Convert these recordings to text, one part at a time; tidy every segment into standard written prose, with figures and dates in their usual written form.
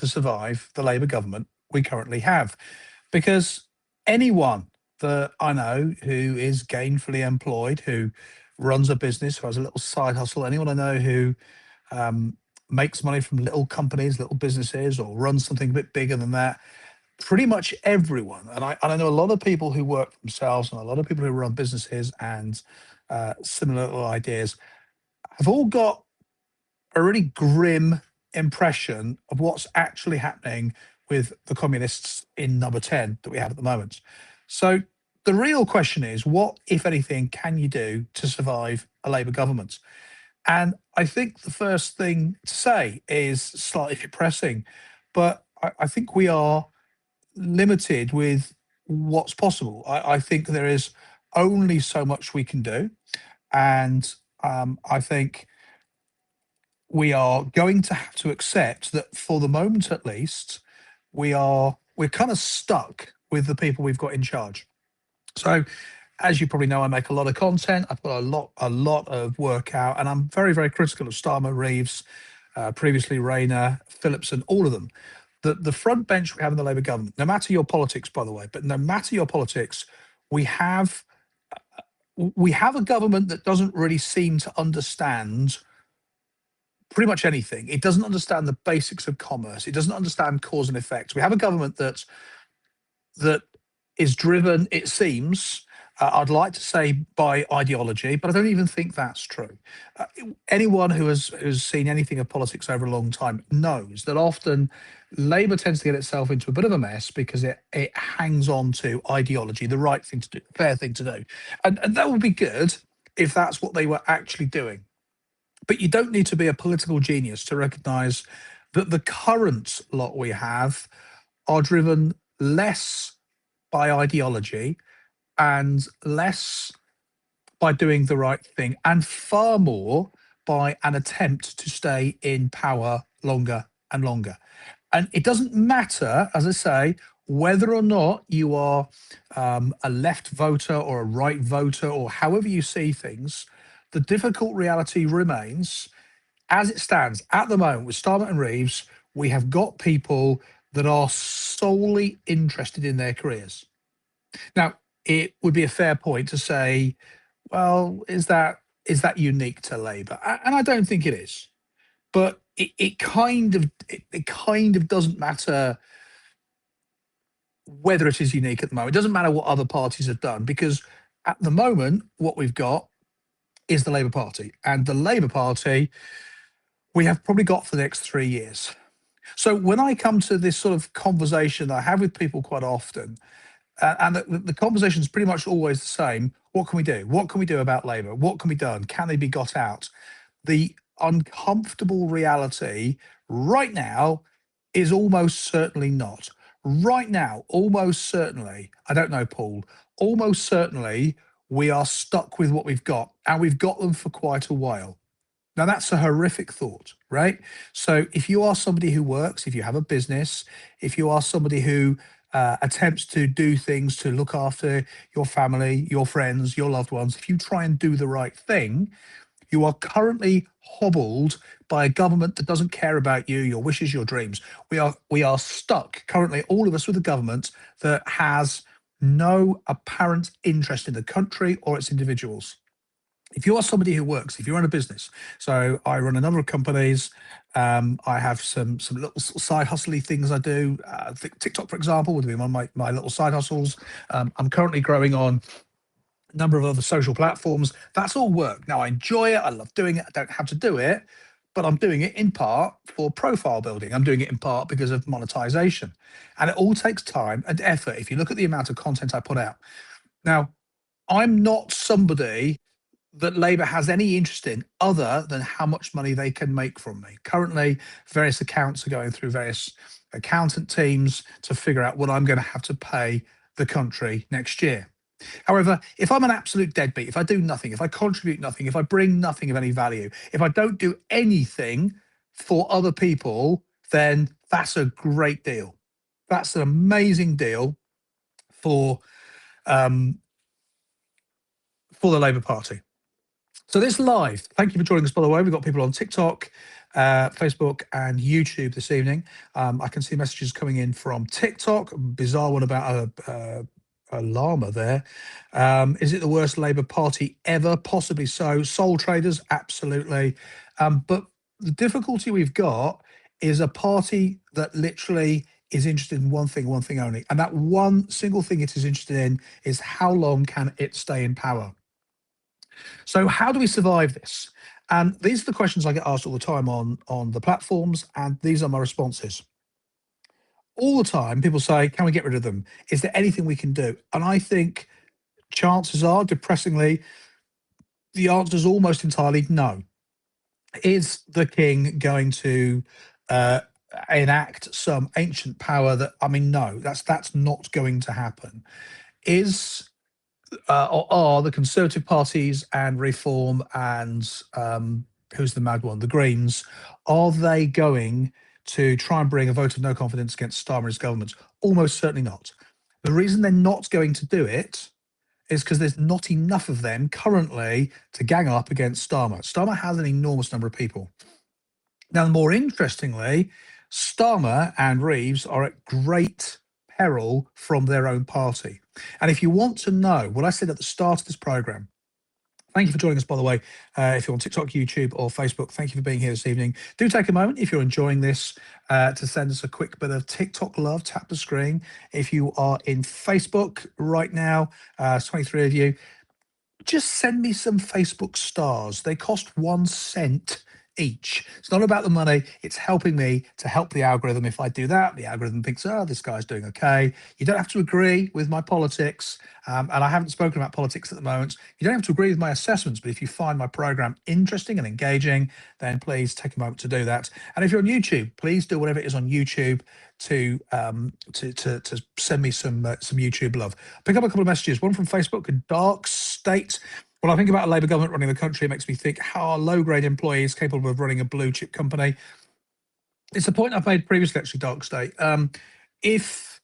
to survive the Labour government we currently have. Because anyone that I know who is gainfully employed, who runs a business, who has a little side hustle, anyone I know who um, makes money from little companies, little businesses, or runs something a bit bigger than that, pretty much everyone, and I know a lot of people who work for themselves and a lot of people who run businesses and similar little ideas, have all got a really grim impression of what's actually happening with the communists in number 10 that we have at the moment. So the real question is, what, if anything, can you do to survive a Labour government? And I think the first thing to say is slightly depressing, but I think we are limited with what's possible. I think there is only so much we can do. And I think we are going to have to accept that for the moment at least, we're kind of stuck with the people we've got in charge. So as you probably know, I make a lot of content. I put a lot of work out, and I'm very, very critical of Starmer, Reeves, previously Rayner, Phillipson, all of them. The front bench we have in the Labour government, no matter your politics, by the way, but no matter your politics, we have a government that doesn't really seem to understand pretty much anything. It doesn't understand the basics of commerce. It doesn't understand cause and effect. We have a government that is driven, it seems, I'd like to say by ideology, but I don't even think that's true. Uh, Anyone who's seen anything of politics over a long time knows that often Labour tends to get itself into a bit of a mess because it hangs on to ideology, the right thing to do, the fair thing to do. And that would be good if that's what they were actually doing. But you don't need to be a political genius to recognise that the current lot we have are driven less by ideology and less by doing the right thing, and far more by an attempt to stay in power longer and longer. And it doesn't matter, as I say, whether or not you are a left voter or a right voter or however you see things, the difficult reality remains as it stands at the moment with Starmer and Reeves. We have got people that are solely interested in their careers. Now, it would be a fair point to say, well, is that unique to Labour? And I don't think it is. But it kind of doesn't matter whether it is unique at the moment. It doesn't matter what other parties have done, because at the moment, what we've got is the Labour Party. And the Labour Party we have probably got for the next 3 years. So when I come to this sort of conversation that I have with people quite often, and the conversation is pretty much always the same. What can we do? What can we do about Labour? What can be done? Can they be got out? The uncomfortable reality right now is almost certainly not. Right now, almost certainly, I don't know, Paul, almost certainly we are stuck with what we've got, and we've got them for quite a while. Now, that's a horrific thought, right? So, if you are somebody who works, if you have a business, if you are somebody who attempts to do things to look after your family, your friends, your loved ones, if you try and do the right thing, you are currently hobbled by a government that doesn't care about you, your wishes, your dreams. We are stuck currently, all of us, with a government that has no apparent interest in the country or its individuals. If you are somebody who works, if you run a business, so I run a number of companies. I have some little side hustly things I do. TikTok, for example, would be one of my little side hustles. I'm currently growing on a number of other social platforms. That's all work. Now, I enjoy it. I love doing it. I don't have to do it, but I'm doing it in part for profile building. I'm doing it in part because of monetization. And it all takes time and effort if you look at the amount of content I put out. Now, I'm not somebody that Labour has any interest in other than how much money they can make from me. Currently, various accounts are going through various accountant teams to figure out what I'm going to have to pay the country next year. However, if I'm an absolute deadbeat, if I do nothing, if I contribute nothing, if I bring nothing of any value, if I don't do anything for other people, then that's a great deal. That's an amazing deal for um, for the Labour Party. So this live, thank you for joining us, by the way. We've got people on TikTok, Facebook, and YouTube this evening. I can see messages coming in from TikTok. Bizarre one about a llama there. Is it the worst Labour Party ever? Possibly so. Sole traders, absolutely. But the difficulty we've got is a party that literally is interested in one thing only. And that one single thing it is interested in is how long can it stay in power? So how do we survive this? And these are the questions I get asked all the time on the platforms, and these are my responses. All the time, people say, can we get rid of them? Is there anything we can do? And I think chances are, depressingly, the answer is almost entirely no. Is the king going to uh, enact some ancient power that, I mean, no, that's not going to happen. Is or are the Conservative parties and Reform and who's the mad one, the Greens, are they going to try and bring a vote of no confidence against Starmer and his government? Almost certainly not. The reason they're not going to do it is because there's not enough of them currently to gang up against Starmer. Starmer has an enormous number of people. Now, more interestingly, Starmer and Reeves are at great peril from their own party. And if you want to know what I said at the start of this program, thank you for joining us, by the way. If you're on TikTok, YouTube, or Facebook, thank you for being here this evening. Do take a moment, if you're enjoying this, to send us a quick bit of TikTok love. Tap the screen. If you are in Facebook right now, 23 of you, just send me some Facebook stars. They cost 1 cent each. It's not about the money. It's helping me to help the algorithm. If I do that, the algorithm thinks, oh, this guy's doing okay. You don't have to agree with my politics. And I haven't spoken about politics at the moment. You don't have to agree with my assessments, but if you find my program interesting and engaging, then please take a moment to do that. And if you're on YouTube, please do whatever it is on YouTube to send me some YouTube love. Pick up a couple of messages. One from Facebook, a dark state. When I think about a Labour government running the country, it makes me think, how are low-grade employees capable of running a blue-chip company? It's a point I've made previously, actually, dark state. If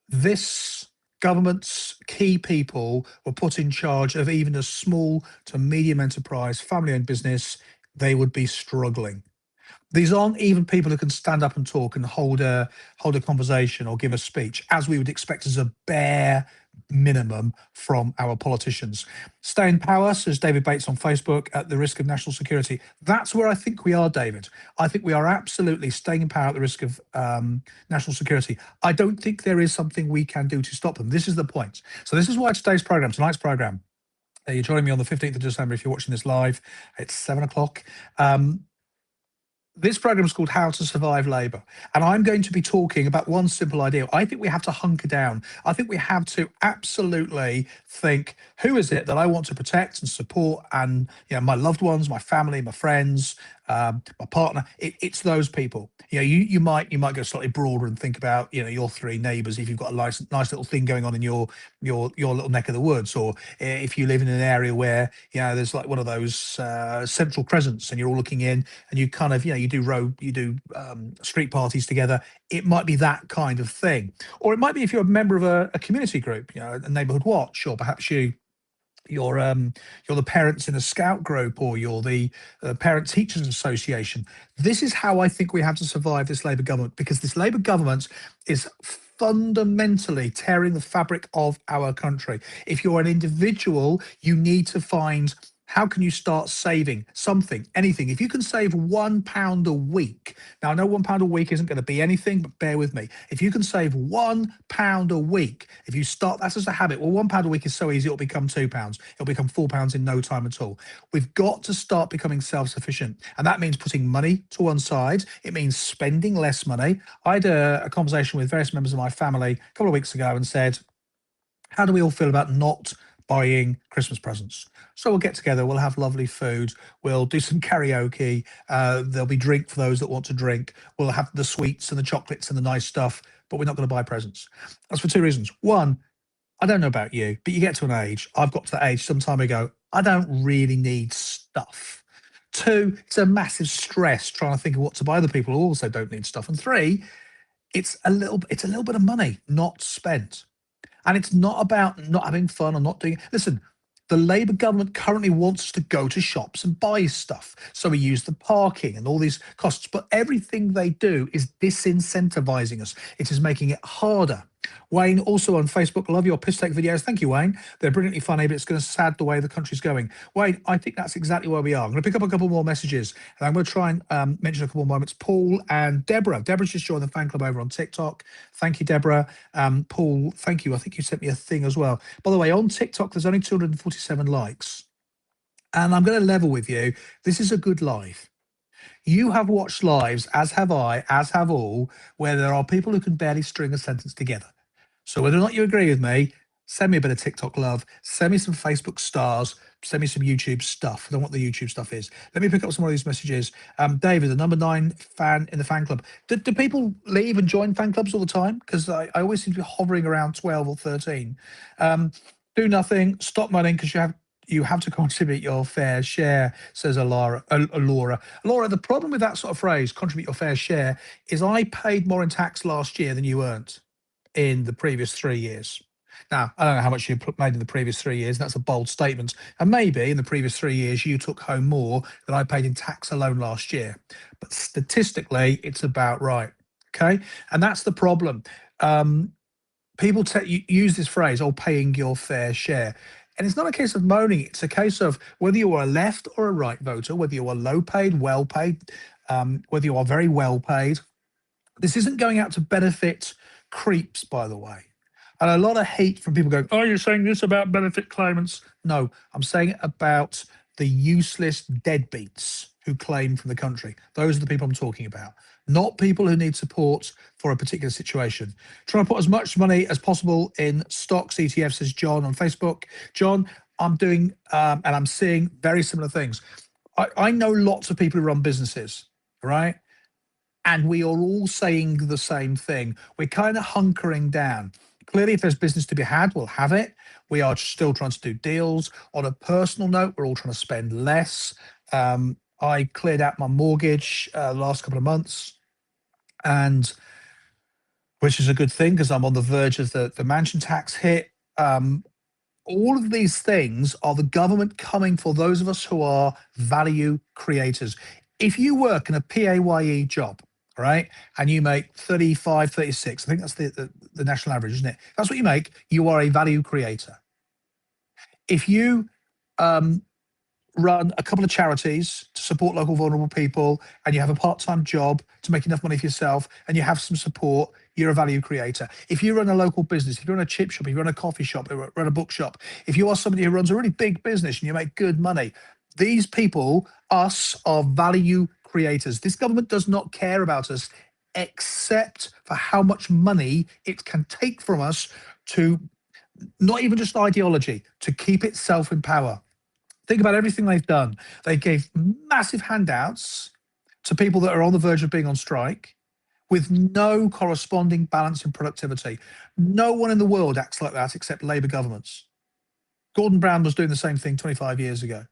this government's key people were put in charge of even a small to medium enterprise, family-owned business, they would be struggling. These aren't even people who can stand up and talk and hold a conversation or give a speech, as we would expect as a bare minimum from our politicians. Stay in power, says David Bates on Facebook, at the risk of national security. That's where I think we are, David. I think we are absolutely staying in power at the risk of national security. I don't think there is something we can do to stop them. This is the point. So this is why tonight's program, you're joining me on the 15th of December if you're watching this live. It's 7 o'clock. This program is called How to Survive Labour. And I'm going to be talking about one simple idea. I think we have to hunker down. I think we have to absolutely think, who is it that I want to protect and support? And, you know, my loved ones, my family, my friends, my partner, it's those people. You know, you might go slightly broader and think about, you know, your 3 neighbours if you've got a nice little thing going on in your little neck of the woods, or if you live in an area where, you know, there's like one of those central crescents and you're all looking in and you kind of, you know, you do street parties together. It might be that kind of thing. Or it might be if you're a member of a community group, you know, a neighbourhood watch, or perhaps you're the parents in a scout group, or you're the parent teachers association. This is how I think we have to survive this Labour government, because this Labour government is fundamentally tearing the fabric of our country. If you're an individual, you need to find, how can you start saving something, anything? If you can save £1 a week, now I know £1 a week isn't going to be anything, but bear with me. If you can save £1 a week, if you start that as a habit, well, £1 a week is so easy, it'll become £2. It'll become £4 in no time at all. We've got to start becoming self-sufficient. And that means putting money to one side. It means spending less money. I had a conversation with various members of my family a couple of weeks ago and said, how do we all feel about not buying Christmas presents? So we'll get together, we'll have lovely food, we'll do some karaoke, there'll be drink for those that want to drink, we'll have the sweets and the chocolates and the nice stuff, but we're not going to buy presents. That's for 2 reasons. One, I don't know about you, but you get to an age, I've got to that age some time ago, I don't really need stuff. 2, it's a massive stress trying to think of what to buy other people who also don't need stuff. And 3, it's a little bit of money not spent. And it's not about not having fun or not doing. Listen, The Labour government currently wants us to go to shops and buy stuff. So we use the parking and all these costs. But everything they do is disincentivizing us. It is making it harder. Wayne, also on Facebook, love your piss take videos. Thank you, Wayne. They're brilliantly funny, but it's going to sad the way the country's going. Wayne, I think that's exactly where we are. I'm going to pick up a couple more messages, and I'm going to try and mention a couple more moments. Paul and Deborah. Deborah's just joined the fan club over on TikTok. Thank you, Deborah. Paul, thank you. I think you sent me a thing as well. By the way, on TikTok, there's only 247 likes. And I'm going to level with you. This is a good live. You have watched lives, as have I, as have all, where there are people who can barely string a sentence together. So whether or not you agree with me, send me a bit of TikTok love, send me some Facebook stars, send me some YouTube stuff. I don't know what the YouTube stuff is. Let me pick up some of these messages. David, the number 9 fan in the fan club. Do people leave and join fan clubs all the time? Because I always seem to be hovering around 12 or 13. Do nothing, stop moaning because you have to contribute your fair share, says Laura. Laura, the problem with that sort of phrase, contribute your fair share, is I paid more in tax last year than you earned in the previous 3 years. Now, I don't know how much you made in the previous 3 years. That's a bold statement. And maybe in the previous 3 years, you took home more than I paid in tax alone last year. But statistically, it's about right. Okay. And that's the problem. People use this phrase, oh, paying your fair share. And it's not a case of moaning. It's a case of whether you are a left or a right voter, whether you are low paid, well paid, whether you are very well paid. This isn't going out to benefit creeps, by the way. And a lot of hate from people going, oh, you're saying this about benefit claimants. No, I'm saying it about the useless deadbeats who claim from the country. Those are the people I'm talking about, not people who need support for a particular situation. Trying to put as much money as possible in stocks, ETFs, says John on Facebook. John, I'm doing, and I'm seeing very similar things. I know lots of people who run businesses, right? And we are all saying the same thing. We're kind of hunkering down. Clearly, if there's business to be had, we'll have it. We are still trying to do deals. On a personal note, we're all trying to spend less. I cleared out my mortgage the last couple of months, and which is a good thing because I'm on the verge of the mansion tax hit. All of these things are the government coming for those of us who are value creators. If you work in a PAYE job, right, and you make 35, 36, I think that's the national average, isn't it? That's what you make. You are a value creator. If you run a couple of charities to support local vulnerable people, and you have a part-time job to make enough money for yourself, and you have some support, you're a value creator. If you run a local business, if you run a chip shop, if you run a coffee shop, if you run a bookshop, if you are somebody who runs a really big business and you make good money, these people, us, are value creators. This government does not care about us except for how much money it can take from us to, not even just ideology, to keep itself in power. Think about everything they've done. They gave massive handouts to people that are on the verge of being on strike with no corresponding balance in productivity. No one in the world acts like that except Labour governments. Gordon Brown was doing the same thing 25 years ago.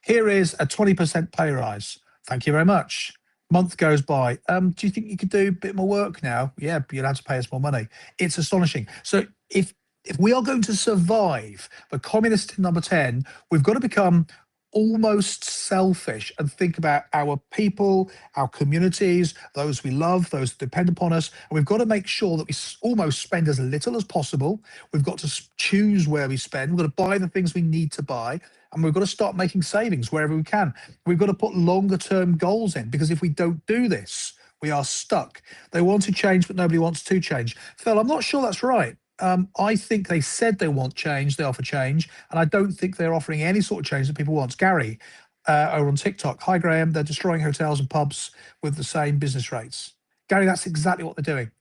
Here is a 20% pay rise. Thank you very much. Month goes by. Do you think you could do a bit more work now? Yeah, but you'll have to pay us more money. It's astonishing. So if we are going to survive the communist number 10, we've got to become almost selfish and think about our people, our communities, those we love, those that depend upon us. And we've got to make sure that we almost spend as little as possible. We've got to choose where we spend. We've got to buy the things we need to buy. And we've got to start making savings wherever we can. We've got to put longer term goals in, because if we don't do this, we are stuck. They want to change, but nobody wants to change. Phil, I'm not sure that's right. I think they said they want change, they offer change, and I don't think they're offering any sort of change that people want. Gary, over on TikTok, hi Graham, they're destroying hotels and pubs with the same business rates. Gary, that's exactly what they're doing.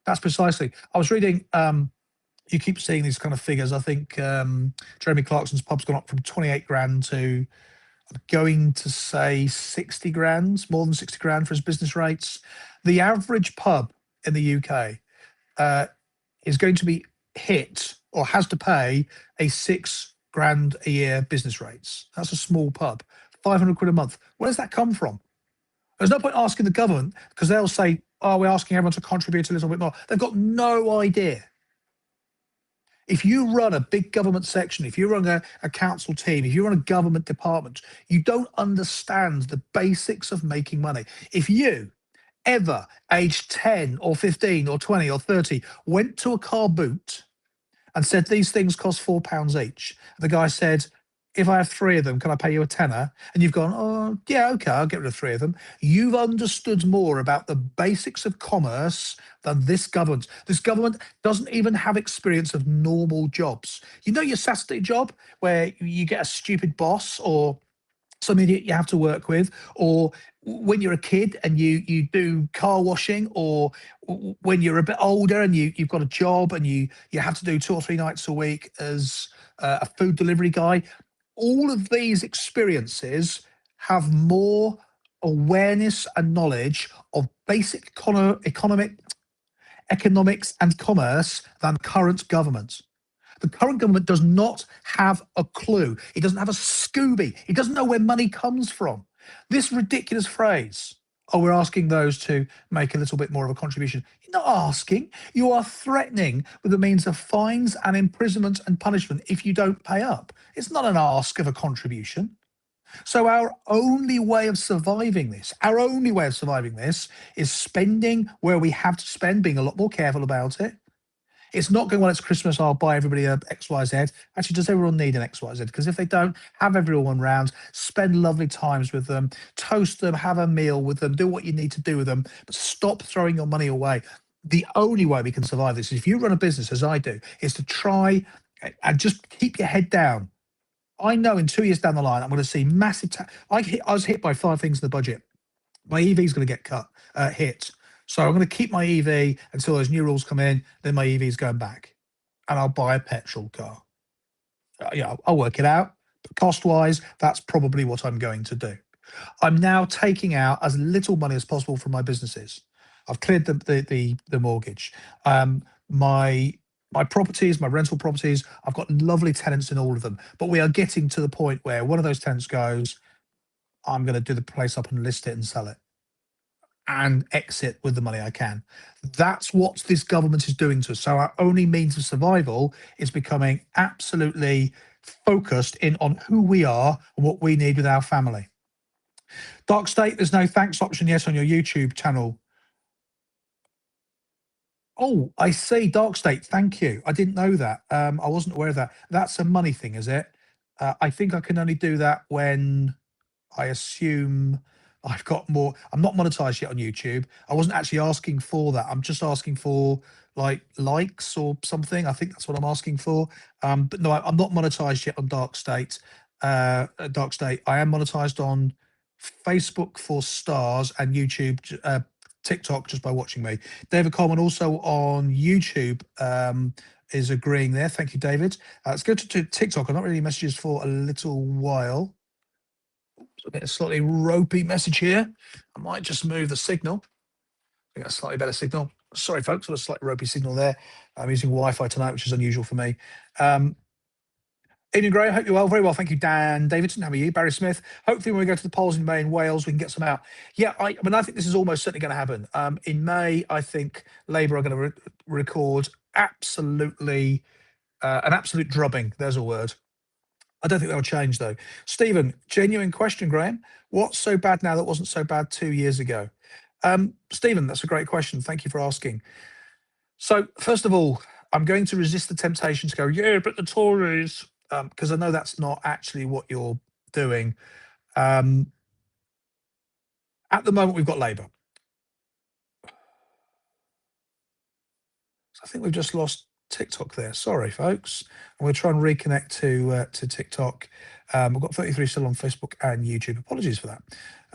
That's precisely. I was reading, you keep seeing these kind of figures. I think Jeremy Clarkson's pub's gone up from 28 grand to, I'm going to say 60 grand, more than 60 grand for his business rates. The average pub in the UK is going to be hit, or has to pay, a 6 grand a year business rates. That's a small pub. 500 quid a month. Where does that come from? There's no point asking the government, because they'll say, oh, we're asking everyone to contribute a little bit more. They've got no idea. If you run a big government section, if you run a council team, if you run a government department, you don't understand the basics of making money. If you ever, aged 10 or 15 or 20 or 30, went to a car boot and said, these things cost £4 each. The guy said, if I have three of them, can I pay you a tenner? And you've gone, oh, yeah, okay, I'll get rid of three of them. You've understood more about the basics of commerce than this government. This government doesn't even have experience of normal jobs. You know your Saturday job where you get a stupid boss or some idiot you have to work with, or when you're a kid and you do car washing, or when you're a bit older and you've got a job and you have to do 2 or 3 nights a week as a food delivery guy. All of these experiences have more awareness and knowledge of basic economics and commerce than current government. The current government does not have a clue. It doesn't have a Scooby. It doesn't know where money comes from. This ridiculous phrase, oh, we're asking those to make a little bit more of a contribution. You're not asking. You are threatening with the means of fines and imprisonment and punishment if you don't pay up. It's not an ask of a contribution. So our only way of surviving this, is spending where we have to spend, being a lot more careful about it. It's not going, well, it's Christmas, I'll buy everybody a XYZ. Actually, does everyone need an XYZ? Because if they don't, have everyone round, spend lovely times with them, toast them, have a meal with them, do what you need to do with them, but stop throwing your money away. The only way we can survive this is if you run a business, as I do, is to try and just keep your head down. I know in 2 years down the line, I'm going to see massive. I was hit by 5 things in the budget. My EV is going to get hit. So I'm going to keep my EV until those new rules come in. Then my EV is going back, and I'll buy a petrol car. Yeah, I'll work it out. But cost-wise, that's probably what I'm going to do. I'm now taking out as little money as possible from my businesses. I've cleared the mortgage. My properties, my rental properties, I've got lovely tenants in all of them. But we are getting to the point where one of those tenants goes, I'm going to do the place up and list it and sell it and exit with the money I can. That's what this government is doing to us. So our only means of survival is becoming absolutely focused in on who we are and what we need with our family. Dark State, there's no thanks option yet on your YouTube channel. Oh, I see. Dark State, thank you. I didn't know that. I wasn't aware of that. That's a money thing, is it? I think I can only do that when I assume I've got more. I'm not monetized yet on YouTube. I wasn't actually asking for that. I'm just asking for like likes or something. I think that's what I'm asking for. But no, I'm not monetized yet on Dark State. Dark State. I am monetized on Facebook for stars and YouTube, TikTok just by watching me. David Coleman also on YouTube is agreeing there. Thank you, David. Let's go to TikTok. I'm not really messages for a little while. I get a slightly ropey message here. I might just move the signal. I got a slightly better signal. Sorry, folks, got a slightly ropey signal there. I'm using Wi-Fi tonight, which is unusual for me. Ian Gray, I hope you're well. Very well, thank you, Dan Davidson. How are you? Barry Smith. Hopefully when we go to the polls in May in Wales, we can get some out. Yeah, I mean, I think this is almost certainly going to happen. In May, I think Labour are going to record absolutely an absolute drubbing. There's a word. I don't think that'll change, though. Stephen, genuine question, Graham. What's so bad now that wasn't so bad 2 years ago? Stephen, that's a great question. Thank you for asking. So, first of all, I'm going to resist the temptation to go, yeah, but the Tories, because I know that's not actually what you're doing. At the moment, we've got Labour. So I think we've just lost TikTok there. Sorry, folks. I'm going to try and reconnect to TikTok. We've got 33 still on Facebook and YouTube. Apologies for that.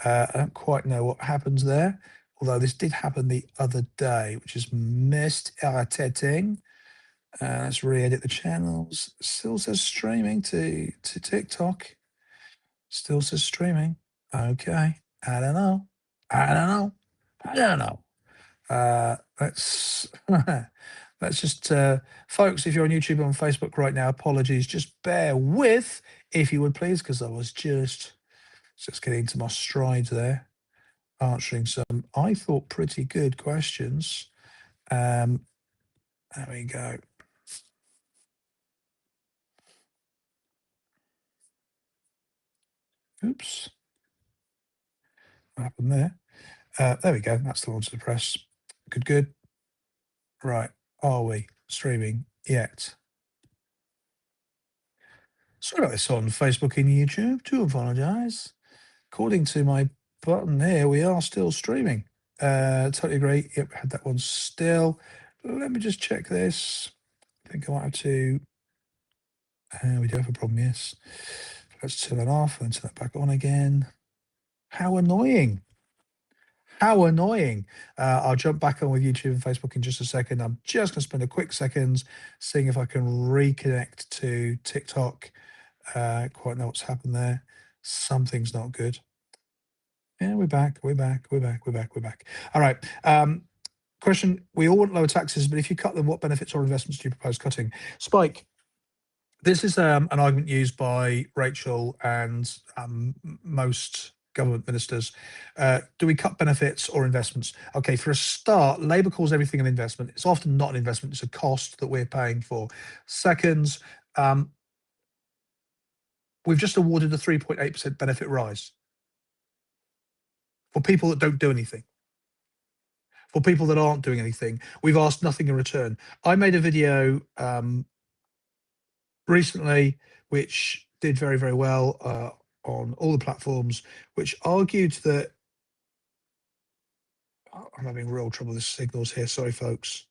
I don't quite know what happens there, although this did happen the other day, which is missed irritating. Let's re-edit the channels. Still says streaming to TikTok. Still says streaming. Okay. I don't know. Let's let's just folks, if you're on YouTube or on Facebook right now, apologies. Just bear with, if you would please, because I was just getting into my stride there, answering some, I thought, pretty good questions. There we go. Oops, what happened there? There we go. That's the one to press. Good, good. Right. Are we streaming yet? Sorry about this on Facebook and YouTube. Do apologise. According to my button here, we are still streaming. Totally agree. Yep, had that one still. Let me just check this. I think I might have to. We do have a problem, yes. Let's turn that off and turn that back on again. How annoying. How annoying. I'll jump back on with YouTube and Facebook in just a second. I'm just going to spend a quick second seeing if I can reconnect to TikTok. Quite know what's happened there. Something's not good. Yeah, we're back. We're back. We're back. We're back. We're back. All right. Question. We all want lower taxes, but if you cut them, what benefits or investments do you propose cutting? Spike, this is an argument used by Rachel and most government ministers. Do we cut benefits or investments? Okay, for a start, Labour calls everything an investment. It's often not an investment, it's a cost that we're paying for. Second, we've just awarded a 3.8% benefit rise for people that don't do anything. For people that aren't doing anything, we've asked nothing in return. I made a video recently, which did very, very well on all the platforms, which argued that I'm having real trouble with signals here. Sorry, folks.